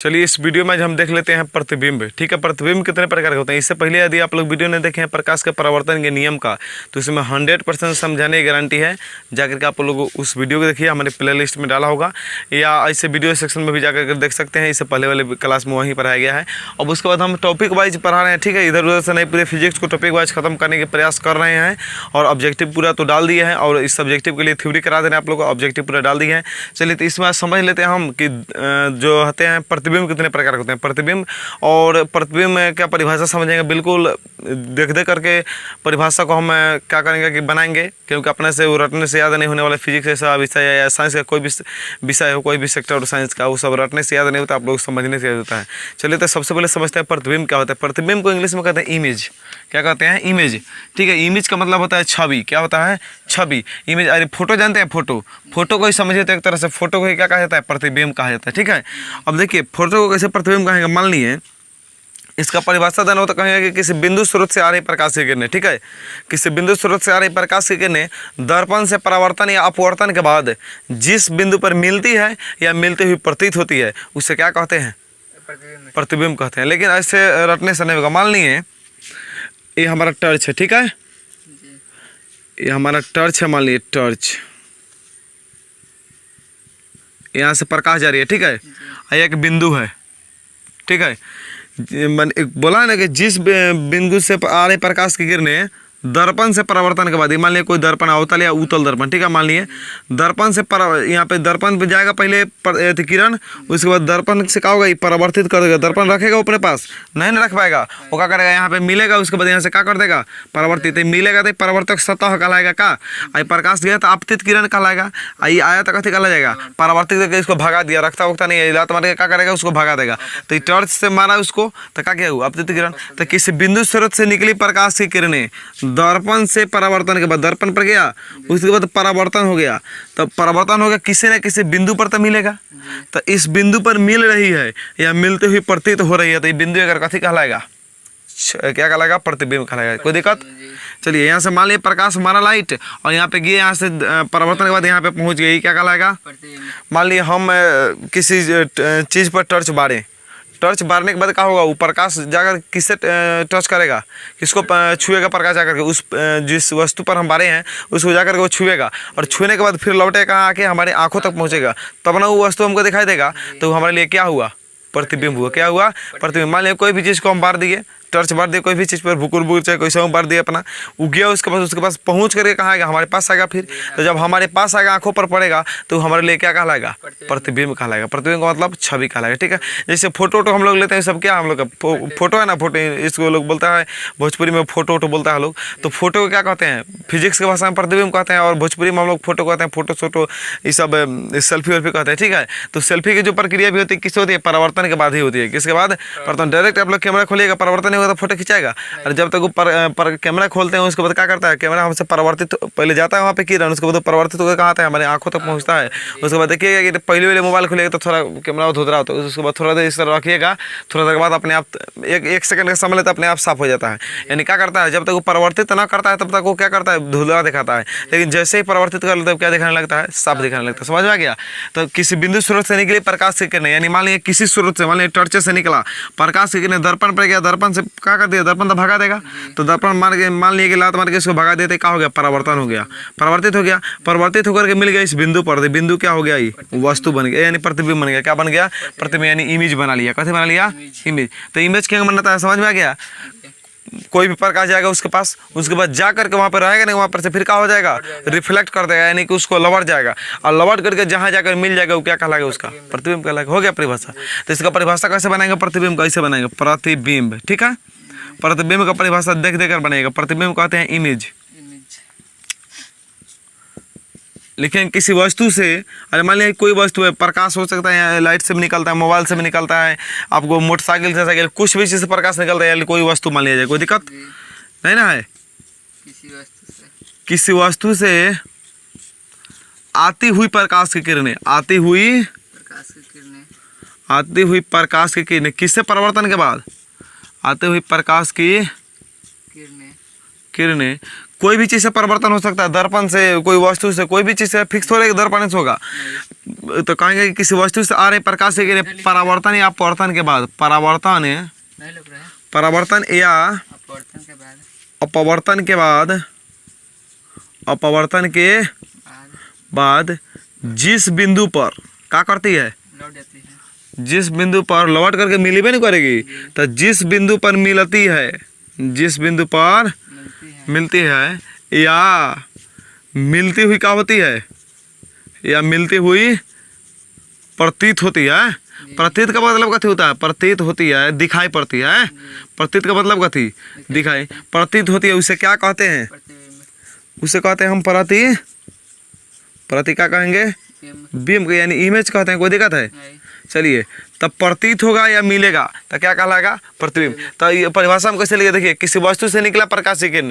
चलिए इस वीडियो में हम देख लेते हैं प्रतिबिंब। ठीक है, प्रतिबिंब कितने प्रकार के होते हैं। इससे पहले यदि आप लोग वीडियो ने देखे हैं प्रकाश के परावर्तन के नियम का, तो इसमें 100% समझाने की गारंटी है। जाकर के आप लोग उस वीडियो को देखिए, हमारे प्लेलिस्ट में डाला होगा, या ऐसे वीडियो सेक्शन में भी जाकर देख सकते हैं। इससे पहले वाले क्लास में वहीं पढ़ाया गया है। अब उसके बाद हम टॉपिक वाइज पढ़ा रहे हैं। ठीक है, इधर उधर से नहीं, पूरे फिजिक्स को टॉपिक वाइज खत्म करने के प्रयास कर रहे हैं। और ऑब्जेक्टिव पूरा तो डाल दिया है, और इस सब्जेक्टिव के लिए थ्योरी करा देना आप लोग को, ऑब्जेक्टिव पूरा डाल दिए हैं। चलिए तो इसमें समझ लेते हैं हम कि जो होते हैं प्रतिबिंब कितने प्रकार के होते हैं। प्रतिबिंब और प्रतिबिंब में क्या परिभाषा समझेंगे, बिल्कुल देख करके परिभाषा को हम क्या करेंगे कि बनाएंगे, क्योंकि अपने से रटने से याद नहीं होने वाला। फिजिक्स ऐसा विषय है या साइंस का कोई भी विषय हो, कोई भी सेक्टर साइंस का, वो सब रटने से याद नहीं होता, आप लोग समझने से याद होता है। चलिए तो सबसे पहले समझते हैं प्रतिबिंब क्या होता है। प्रतिबिंब को इंग्लिश में कहते हैं इमेज। क्या कहते हैं? इमेज। ठीक है, इमेज का मतलब होता है छवि। क्या होता है? छवि, इमेज। अरे फोटो जानते हैं? फोटो को ही समझे तो एक तरह से फोटो को ही क्या कहा जाता है? प्रतिबिंब कहा जाता है। ठीक है, अब देखिए फोटो को कैसे प्रतिबिंब कहेंगे। मान लिए इसका परिभाषा देना हो तो कहेंगे कि किसी बिंदु स्रोत से आ रही प्रकाश की किरणें। ठीक है, किसी बिंदु स्रोत से आ रही प्रकाश की किरणें दर्पण से परावर्तन या अपवर्तन के बाद जिस बिंदु पर मिलती है या मिलती हुई प्रतीत होती है, उसे क्या कहते हैं? प्रतिबिंब कहते हैं। लेकिन ऐसे रटने से नहीं होगा। मान लिए ये हमारा टर्च है। ठीक है, ये हमारा टर्च है। मान लिए टर्च, यहाँ से प्रकाश जा रही है। ठीक है, एक बिंदु है। ठीक है, बोला है ना कि जिस बिंदु से आ रहे प्रकाश की किरणें दर्पण से परावर्तन के बाद, मान लिया कोई दर्पण अवतल या उत्तल दर्पण। ठीक है, मान लिए दर्पण से यहाँ पे दर्पण पे जाएगा पहले किरण, उसके बाद दर्पण से क्या होगा? परावर्तित कर देगा। दर्पण रखेगा अपने पास नहीं रख पाएगा, वो क्या करेगा? यहाँ पे मिलेगा, उसके बाद यहाँ से क्या कर देगा? परावर्तित। मिलेगा तो परावर्तक सतह कहलाएगा। का आई प्रकाश गया तो आपतित किरण कहलाएगा। आई आया तो कथी कहला जाएगा? परावर्तित करके इसको भगा दिया, रखता वक्ता नहीं है, लात मार के क्या करेगा? उसको भगा देगा। तो टॉर्च से मारा उसको तो क्या हुआ? आपतित किरण। तो किसी बिंदु स्रोत से निकली प्रकाश की किरणें दर्पण से परावर्तन के बाद दर्पण पर गया, उसके बाद परावर्तन हो गया। तो परावर्तन हो गया, किसी न किसी बिंदु पर तो मिलेगा। तो इस बिंदु पर मिल रही है या मिलते हुए प्रतीत हो रही है, तो ये बिंदु अगर कथी कहलाएगा? क्या कहलाएगा? प्रतिबिंब कहलाएगा। कोई दिक्कत? चलिए यहाँ से मान लिया प्रकाश हमारा लाइट, और यहाँ पे गए, यहाँ से परावर्तन के बाद यहाँ पे पहुँच गई, क्या कहलाएगा? मान लिया हम किसी चीज़ पर टर्च बारे, टर्च बारने के बाद क्या होगा? वो प्रकाश जाकर किससे टच करेगा? किसको छुएगा? प्रकाश जाकर के उस जिस वस्तु पर हम बारे हैं उसको जाकर के वो छुएगा, और छूने के बाद फिर लौटे कहाँ आके हमारे आंखों तक पहुँचेगा, तब ना वो वस्तु हमको दिखाई देगा। तो हमारे लिए क्या हुआ? प्रतिबिंब हुआ। क्या हुआ? प्रतिबिंब। मान लिया कोई भी चीज़ को हम बार दिए, टर्च बार दिए कोई भी चीज़ पर, भुकुर चाहे कोई सब बार दिए अपना, वो गया, उसके पास पहुंच करके कहाँ आएगा? हमारे पास आएगा। फिर तो जब हमारे पास आएगा, आंखों पर पड़ेगा, तो हमारे लिए क्या कहलाएगा? प्रतिबिंब कहलाएगा। प्रतिबिंब का मतलब छवि कहलाएगा। ठीक है, जैसे फोटो हम लोग लेते हैं, सब क्या हम लोग का फोटो है ना, फोटो, इसको लोग बोलता है भोजपुरी में फोटो बोलता है लोग। तो फोटो को क्या कहते हैं? फिजिक्स की भाषा में प्रतिबिंब कहते हैं, और भोजपुरी में हम लोग फोटो कहते हैं। फोटो ये सब सेल्फी वेल्फी कहते हैं। ठीक है, तो सेल्फी की जो प्रक्रिया भी होती है किससे होती है? परावर्तन के बाद ही होती है। किसके बाद? परावर्तन। डायरेक्ट आप लोग कैमरा खोलिएगा, परावर्तन नहीं होगा तो फोटो खिंचाएगा। और जब तक वो कैमरा खोलते हैं, उसके बाद क्या करता है? कैमरा हमसे परावर्तित पहले जाता है वहाँ पे किरण, उसके बाद परावर्तित होकर कहाँ आता है? हमारे आंखों तक पहुँचता है। उसके बाद देखिएगा कि पहले मोबाइल खोलिएगा तो थोड़ा कैमरा धुधरा होता है, उसके बाद थोड़ा देर इस तरह रखिएगा, थोड़ा देर के बाद अपने आप एक सेकंड का समय लेता है, अपने आप साफ हो जाता है। यानी क्या करता है? जब तक वो परावर्तित ना करता है तब तक वो क्या करता है? धुधरा दिखाता है। लेकिन जैसे ही परावर्तित कर लेता है क्या दिखाने लगता है? साफ दिखाने लगता है। समझ में आ गया? तो किसी बिंदु स्रोत से निकली प्रकाश की किरणें, यानी मान लीजिए किसी स्रोत से, मान लीजिए टर्च से निकला प्रकाश की किरणें दर्पण पर गया, दर्पण से क्या कर दिया? दर्पण तो भगा देगा। तो दर्पण मान लिए कि लात मार के इसको भगा देते, क्या हो गया? परावर्तन हो गया, परावर्तित हो गया। परावर्तित होकर के मिल गया इस बिंदु पर, बिंदु क्या हो गया? ये वस्तु बन गया, यानी प्रतिबिंब बन गया। क्या बन गया? प्रतिबिंब, यानी इमेज बना लिया। कैसे बना लिया? इमेज। तो इमेज क्या बनता है? समझ में आ गया? कोई भी प्रकाश जाएगा उसके पास, उसके बाद जा करके वहाँ पर रहेगा नहीं, वहाँ पर से फिर क्या हो जाएगा? रिफ्लेक्ट कर देगा, यानी कि उसको लौट जाएगा, और लौट करके जहाँ जाकर मिल जाएगा वो क्या कहलाएगा? उसका प्रतिबिंब कहलाएगा। हो गया परिभाषा। तो इसका परिभाषा कैसे बनाएंगे? प्रतिबिंब कैसे बनाएंगे? प्रतिबिंब। ठीक है, प्रतिबिंब का परिभाषा देख कर बनेगा। प्रतिबिंब कहते हैं इमेज। लेकिन किसी वस्तु से, अरे मान लिया कोई वस्तु है, प्रकाश हो सकता है, लाइट से भी निकलता है, मोबाइल से भी निकलता है, आपको मोटरसाइकिल से, साइकिल, कुछ भी चीज़ से प्रकाश निकलता है, कोई वस्तु मान लिया जाए, कोई दिक्कत नहीं ना है? किसी वस्तु से आती हुई प्रकाश की किरणें, आती हुई प्रकाश की किरणें किससे? परावर्तन के बाद आते हुई प्रकाश की किरणें कोई भी चीज़ से परिवर्तन हो सकता है, दर्पण से, कोई वस्तु से, कोई भी चीज़ से फिक्स हो रहा है कि दर्पण से होगा। तो कहेंगे कि किसी वस्तु से आ रहे प्रकाश से गिरे परावर्तन या अपवर्तन के बाद, परावर्तन या अपवर्तन के बाद जिस बिंदु पर क्या करती है, जिस बिंदु पर लौट करके मिली भी नहीं करेगी, तो जिस बिंदु पर मिलती है, जिस बिंदु पर मिलती है या मिलती हुई क्या होती है, या मिलती हुई प्रतीत होती है। प्रतीत का मतलब कथी होता है, प्रतीत होती है, दिखाई पड़ती है। प्रतीत का मतलब कथी, दिखाई प्रतीत होती है, उसे क्या कहते हैं, उसे कहते हैं हम प्रति क्या कहेंगे, बिंब, यानी इमेज कहते हैं। कोई दिक्कत है? चलिए, तब प्रतीत होगा या मिलेगा तो क्या कहलाएगा, प्रतिबिंब। तो ये परिभाषा में कैसे लिखे, देखिए किसी वस्तु से निकला प्रकाश की किरण,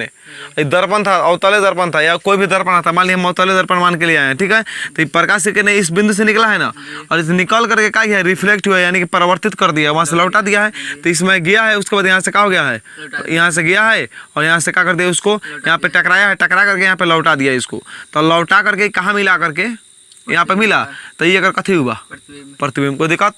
दर्पण था, अवतले दर्पण था या कोई भी दर्पण था, मान लिया हम अवतले दर्पण मान के लिए आए हैं, ठीक है। तो ये प्रकाश की किरण इस बिंदु से निकला है ना, और इसे निकल करके क्या है, रिफ्लेक्ट हुआ, यानी कि परिवर्तित कर दिया, वहाँ से लौटा दिया है। तो इसमें गया है, उसके बाद यहाँ से क्या हो गया है, यहाँ से गया है और यहाँ से क्या कर दिया, उसको यहाँ पे टकराया है, टकरा करके यहाँ पे लौटा दिया इसको। तो लौटा करके कहाँ मिला करके, यहाँ पे मिला, तो ये अगर कथी हुआ, प्रतिबिंब। कोई दिक्कत,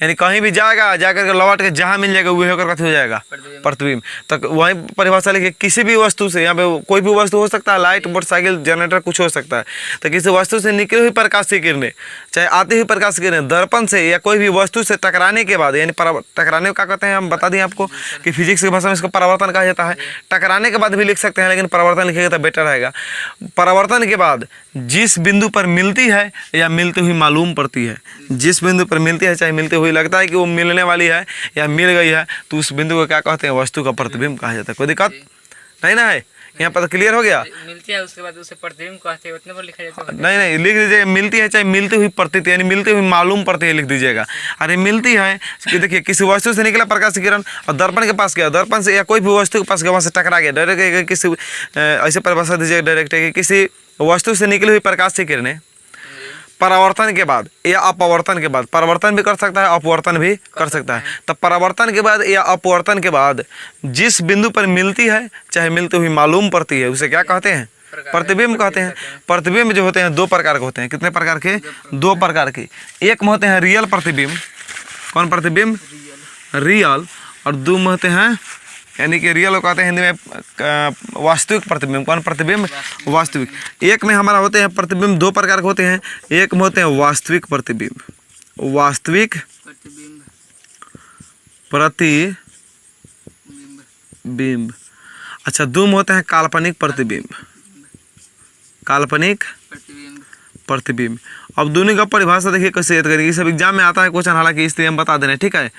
यानी कहीं भी जाएगा, जा करके लौट के जहाँ मिल जाएगा वही होकर कथी हो जाएगा, प्रतिबिंब। तक वही परिभाषा लिखिए, किसी भी वस्तु से, यहाँ पे कोई भी वस्तु हो सकता है, लाइट, मोटरसाइकिल, जनरेटर, कुछ हो सकता है। तो किसी वस्तु से निकली हुई प्रकाश की किरणें, चाहे आती हुई प्रकाश की किरणें दर्पण से या कोई भी वस्तु से टकराने के बाद, यानी टकराने को क्या कहते हैं, हम बता दें आपको कि फिजिक्स की भाषा में इसको परावर्तन कहा जाता है। टकराने के बाद भी लिख सकते हैं, लेकिन परावर्तन लिखेगा तो बेटर रहेगा। परावर्तन के बाद जिस बिंदु पर मिलती है या मिलती हुई मालूम पड़ती है, जिस बिंदु पर मिलती है चाहे मिलती हुई लगता है कि वो मिलने वाली है या मिल गई है, तो उस बिंदु को क्या कहते हैं, वस्तु का प्रतिबिंब कहा जाता है। कोई दिक्कत नहीं ना है, यहाँ पर तो क्लियर हो गया। मिलती है उसके बाद उसे प्रतिबिंब कहते हैं, उतने पर लिखा जाता है। नहीं लिख दीजिए, मिलती है चाहे मिलती हुई प्रतीत, यानी मिलती हुई मालूम पड़ती है लिख दीजिएगा। अरे मिलती है कि देखिए किसी वस्तु से निकला प्रकाश की किरण और दर्पण के पास गया, दर्पण से या कोई भी वस्तु के पास गया, वहाँ से टकरा गया, डायरेक्ट किसी ऐसे परिभाषा दीजिए डायरेक्ट है कि किसी वस्तु से निकली हुई प्रकाश की किरणें परावर्तन के बाद या अपवर्तन के बाद, परिवर्तन भी कर सकता है, अपवर्तन भी कर सकता है। तब परावर्तन के बाद या अपवर्तन के बाद जिस बिंदु पर मिलती है चाहे मिलती हुई मालूम पड़ती है, उसे क्या कहते हैं, प्रतिबिंब कहते हैं। प्रतिबिंब जो होते हैं दो प्रकार के होते हैं। कितने प्रकार के, दो प्रकार के। एक में होते हैं रियल प्रतिबिंब, कौन प्रतिबिंब, रियल, और दो में होते हैं, यानी कि रियल कहते हैं हिंदी में वास्तविक प्रतिबिंब। कौन प्रतिबिंब, वास्तविक। एक में हमारा होते हैं प्रतिबिंब दो प्रकार के होते हैं, एक में होते हैं वास्तविक प्रतिबिंब, वास्तविक प्रतिबिंब। अच्छा, दो में होते हैं काल्पनिक प्रतिबिंब, काल्पनिक प्रतिबिंब। अब दोनों का परिभाषा देखिए कैसे याद करिए, सब एग्जाम में आता है क्वेश्चन, हालांकि इसलिए हम बता दे रहे हैं, ठीक है।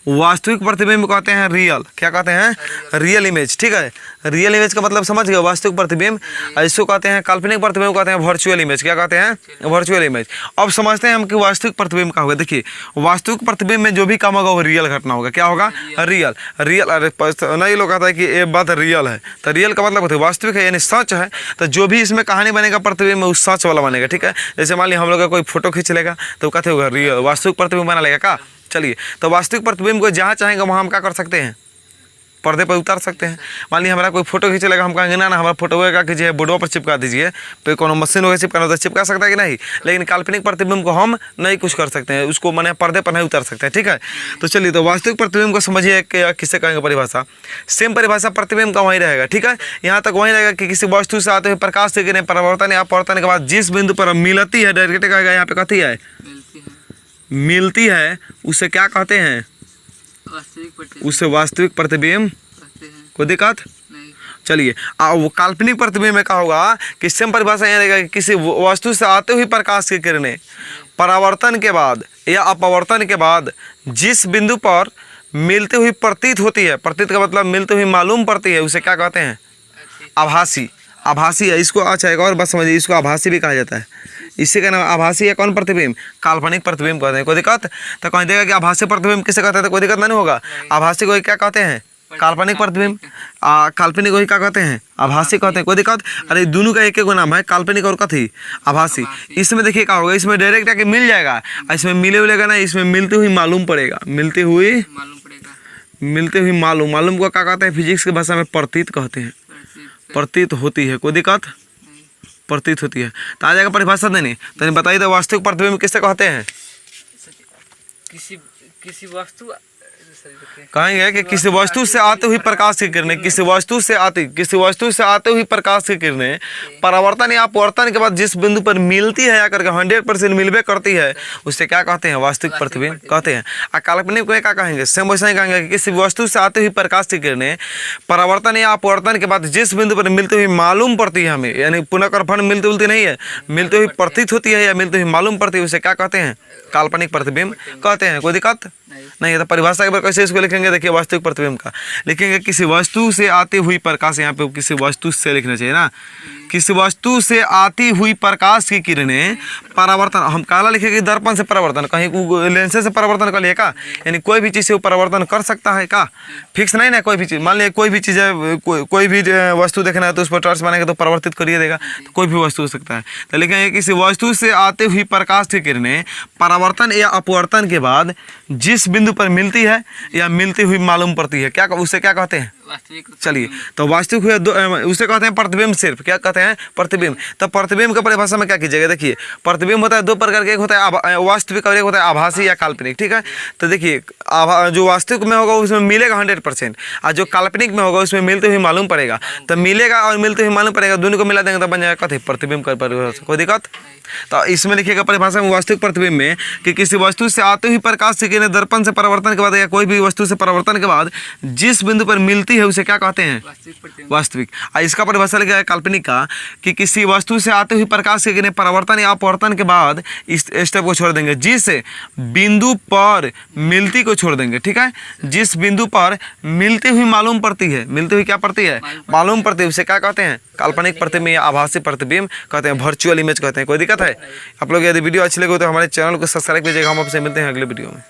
वास्तविक प्रतिबिंब कहते हैं रियल, क्या कहते हैं, रियल इमेज, ठीक है। रियल इमेज का मतलब समझ गए, वास्तविक प्रतिबिंब। इसको कहते हैं काल्पनिक प्रतिबिंब, कहते हैं वर्चुअल इमेज, क्या कहते हैं, वर्चुअल इमेज। अब समझते हैं हम कि वास्तविक प्रतिबिंब का होगा। देखिए वास्तविक प्रतिबिंब में जो भी काम होगा वो रियल घटना होगा, क्या होगा, रियल। नहीं लोग कहता है कि ये बात रियल है, तो रियल का मतलब वास्तविक है, यानी सच है। तो जो भी इसमें कहानी बनेगा प्रतिबिंब उस सच वाला बनेगा, ठीक है। जैसे मान लिया हम लोग का कोई फोटो खींच लेगा तो कहते होगा रियल, वास्तविक प्रतिबिंब बना लेगा का। चलिए, तो वास्तविक प्रतिबिंब को जहाँ चाहेंगे वहाँ हम क्या कर सकते हैं, पर्दे पर उतार सकते हैं। मान लीजिए हमारा कोई फोटो खींचेगा, हम कहेंगे ना हमारा फोटो का कीजिए, बोर्डों पर चिपका दीजिए, तो कोनो मशीन वगैरह चिपकाना तो चिपका सकता है कि नहीं। लेकिन काल्पनिक प्रतिबिंब को हम नहीं कुछ कर सकते हैं, उसको मैंने पर्दे पर नहीं उतार सकते हैं, ठीक है। तो चलिए, तो वास्तविक प्रतिबिंब को समझिए किससे कहेंगे परिभाषा, सेम परिभाषा प्रतिबिंब का वहीं रहेगा, ठीक है। यहाँ तक वहीं रहेगा कि किसी वस्तु से आते हुए प्रकाश से किरणें परावर्तन या अपवर्तन के बाद जिस बिंदु पर मिलती है, डायरेक्ट कहेगा यहाँ पे कथी है, मिलती है, उसे क्या कहते हैं, उसे वास्तविक प्रतिबिंब। कोई दिक्कत नहीं। चलिए, वो काल्पनिक प्रतिबिंब में क्या होगा कि सेम परिभाषा यहाँ रहेगा कि किसी वस्तु से आते हुए प्रकाश की किरणें परावर्तन के बाद या अपवर्तन के बाद जिस बिंदु पर मिलती हुई प्रतीत होती है, प्रतीत का मतलब मिलती हुई मालूम पड़ती है, उसे क्या कहते हैं, आभासी। आभासी है इसको, अच्छा एक और बात समझिए, इसको आभासी भी कहा जाता है। इसी का नाम आभासी है कौन प्रतिबिंब, काल्पनिक प्रतिबिंब कहते हैं। कोई दिक्कत, तो कहीं देगा कि आभासी प्रतिबिंब किसे कहते हैं, तो कोई दिक्कत नहीं होगा। आभासी को क्या कहते हैं, काल्पनिक प्रतिबिंब। काल्पनिक को क्या कहते हैं, आभासी कहते हैं। कोई दिक्कत, अरे दोनों का एक एक नाम है, काल्पनिक और कथी, आभासी। इसमें देखिए क्या होगा, इसमें डायरेक्ट आके मिल जाएगा, इसमें मिले हुएगा ना, इसमें मिलती हुई मालूम पड़ेगा, मिलती हुई मालूम को क्या कहते हैं फिजिक्स की भाषा में प्रतीत कहते हैं, प्रतीत होती है, कोई दिक्कत, प्रतीत होती है। तो आ जाएगा परिभाषा देने, तो नहीं बताइए तो वास्तविक प्रतिबिंब किससे कहते हैं? किसी वस्तु कहेंगे कि किसी वस्तु से आते हुई प्रकाश की किरणें, किसी वस्तु से आते हुई प्रकाश की किरणें परावर्तन या अपवर्तन के बाद जिस बिंदु पर मिलती है आकर के 100% मिलबे करती है, उससे क्या कहते हैं? वास्तविक प्रतिबिंब कहते हैं। और काल्पनिक को क्या कहेंगे? सेम वैसा ही कहेंगे कि किसी वस्तु से आते हुई प्रकाश की किरणें परावर्तन या अपवर्तन के बाद जिस बिंदु पर मिलती हुई मालूम पड़ती है हमें, यानी पुनर्कर्षण मिलती जुलती नहीं है, मिलती हुई प्रतीत होती है या मिलती हुई मालूम पड़ती है, उसे क्या कहते हैं? काल्पनिक प्रतिबिंब कहते हैं। कोई दिक्कत नहीं है। तो परिभाषा एक बार कैसे इसको लिखेंगे? देखिए वास्तविक प्रतिबिंब का लिखेंगे किसी वस्तु से आती हुई प्रकाश, यहाँ पे किसी वस्तु से लिखना चाहिए ना, किसी वस्तु से आती हुई प्रकाश की किरणें परावर्तन, हम काला लिखेंगे दर्पण से परावर्तन, कहीं लेंस से परावर्तन कर लिए का, यानी कोई भी चीज़ से वो परावर्तन कर सकता है का, फिक्स नहीं ना, कोई भी चीज़ मान लीजिए कोई भी चीज़ है, कोई भी वस्तु देखना है तो उस पर टॉर्च बनाएगा तो परावर्तित करिए देगा, तो कोई भी वस्तु हो सकता है। तो लिखेंगे किसी वस्तु से आते हुई प्रकाश की किरणें परावर्तन या अपवर्तन के बाद जिस बिंदु पर मिलती है या मिलती हुई मालूम पड़ती है, क्या उसे क्या कहते हैं? वास्तविक। चलिए, तो वास्तविक हुए उसे कहते हैं प्रतिबिंब, सिर्फ क्या कहते हैं? प्रतिबिंब। तो प्रतिबिंब का परिभाषा में क्या कीजिएगा? देखिए प्रतिबिंब होता है दो प्रकार के, एक होता है वास्तविक और एक होता है आभासी या काल्पनिक, ठीक है। तो देखिए जो वास्तविक में होगा उसमें मिलेगा 100%, और जो काल्पनिक में होगा उसमें मिलते हुए मालूम पड़ेगा। तो मिलेगा और मिलते हुए मालूम पड़ेगा, दोनों को मिला देंगे तो बन जाएगा कथी? प्रतिबिंब का परिभाषा। कोई दिक्कत? तो इसमें लिखिएगा परिभाषा में वास्तविक प्रतिबिंब में कि किसी वस्तु से आते हुई प्रकाश की किरणें दर्पण से परावर्तन के बाद या कोई भी वस्तु से परावर्तन के बाद जिस बिंदु पर मिलती है उसे क्या कहते हैं? वास्तविक। और इसका परिभाषा लिखा है काल्पनिक का कि किसी वस्तु से आते हुई प्रकाश की किरणें परावर्तन या अपवर्तन के बाद इस स्टेप को छोड़ देंगे, जिस बिंदु पर मिलती को छोड़ देंगे, ठीक है। जिस बिंदु पर मिलती हुई मालूम पड़ती है, मिलती हुई क्या पड़ती है? मालूम पड़ती है, उसे क्या कहते हैं? काल्पनिक प्रतिबिंब या आभासी प्रतिबिंब कहते हैं, वर्चुअल इमेज कहते हैं। कोई दिक्कत है? आप लोग यदि वीडियो अच्छी लगे तो हमारे चैनल को सब्सक्राइब कीजिएगा। हम आपसे मिलते हैं अगले वीडियो में।